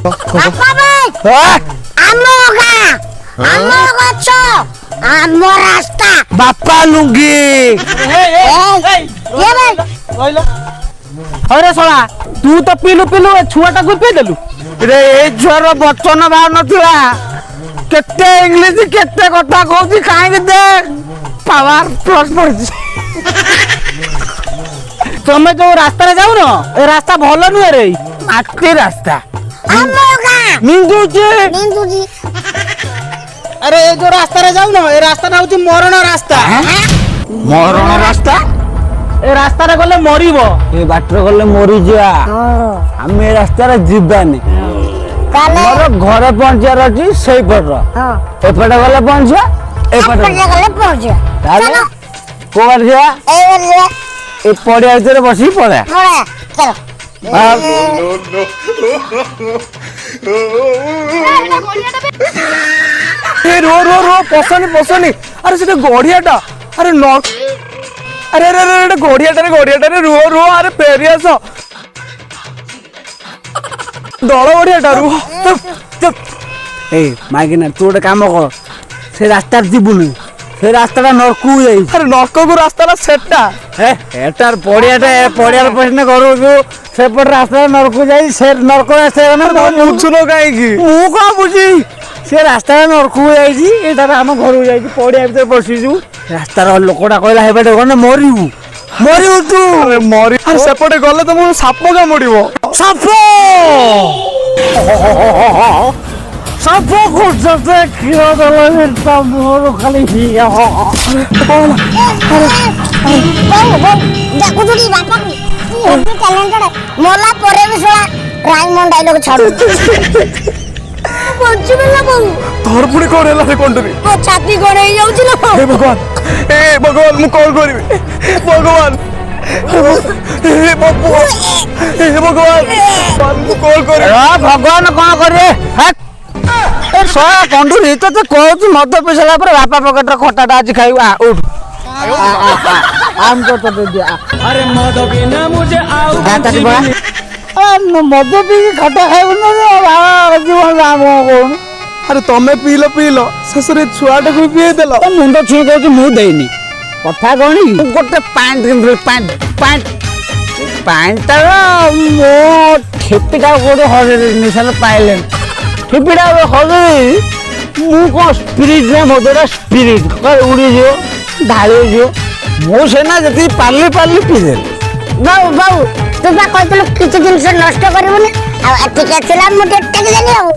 ବାପା ଭାଇ ଆମ ଗଛ ଆମ ରାସ୍ତା ବାପା ଲୁଙ୍ଗି अरे सोला तू तो पीलु पीलु छुआटा को पी देलु रे ए छुआर बचन बाहर नथिला केते इंग्लिश केते कथा कहूची काहे दे पावर प्लस पड़ची तुम जो रास्ता रे जाऊ न ए रास्ता भलो नुहे रे आके रास्ता ଆମ ଗାଁ निंदुची ନିନ୍ଦୁଛି अरे ए जो रास्ता रे जाऊ न ए रास्ता ना होची मरण रास्ता मरण रास्ता ए रास्ता रे गले मरिबो ए बाटर गले मरी जा हम ए रास्ता रे जीवानी ତାହେଲେ मोर घरे पहुंचार अछि सेई पट ହଁ एपटे गले पहुंचा एपटे ଏପଟେ ଗଲେ ପହଞ୍ଚିବା ताले ଚାଲ कोवर जा ଏଇ ଯିବା ए पड़िया भीतर बसी पड़े ପଳା ଚାଲ ए रो रो रो पसनी पसनी अरे सेटा गड़ियाटा अरे न अरे अरे अरे गड़ियाटा रे रो रो अरे पेरियास दଳ गड़ियाटा रो चुप ए मागिना तू गोटे काम कर से रास्ता जीवुनी से रास्ताटा नरकू जाई अरे नरक को रास्ताटा सेटा हे एटार पड़ियाटा पड़ियार पसने करू सेपट रास्ता नरकू जाई से नरक रास्ता ना बुझुनो काई की मु का बुझी से रास्ता नरकू जाई एटार हम घर जाई पड़िया भीतर बसिजु रास्तार लोकटा कहला हेबेटे गने मरिबु मरिबु तू अरे मरि अरे सेपटे गले त मु साप का मडिबो साप साप को जते खिरो दले त मोर खाली हिया ଦେଖୁଛୁ ବାପା ଟ୍ୟାଲେଣ୍ଟେଡ ମଲା ପରେ ବି ଶଳା ରାଇମଣ୍ଡ ଡାଇଲଗ ଛାଡୁ ବଞ୍ଚିବେ ନା ବୋଉ तोर पुणी कोण ହେଲା रे कोंडरी ମୋ ଛାତି କଣ ହେଇଯାଉଛି ନା हे भगवान मु कॉल करिवे भगवान हे बाबू हे भगवान मु कॉल करे भगवान कोन करे हट ए सोया कोंडरी तो कहू मद पिसला पर बापा पकेट रे खटाटा आज खाइबा उठ आम को तो दे दिया अरे मद बिना मुझे आउ मद पी खटा खाइब ना बाबा जीवन राम कोन अरे तमे पीलो ससुरे छुआटा को पी देलो मुंड छु कहू मु देनी कथा कोनी गोटे पैंट मो ठेपीटा गोटे हरे निशान पाइले ठेपीटा हरे मु को स्पिरिट ने मोदरा स्पिरिट उड़ी जो ढाली जो मो सेना जति पाली पी दे ବାବୁ ବାବୁ ତୁ ବା କହିଥିଲୁ କିଛି ଜିନିଷ ନଷ୍ଟ କରିବୁନି ଆଉ ଏଠିକି ଆସିଲା ମୁଁ ଟେକି ଦେଲି ଆଉ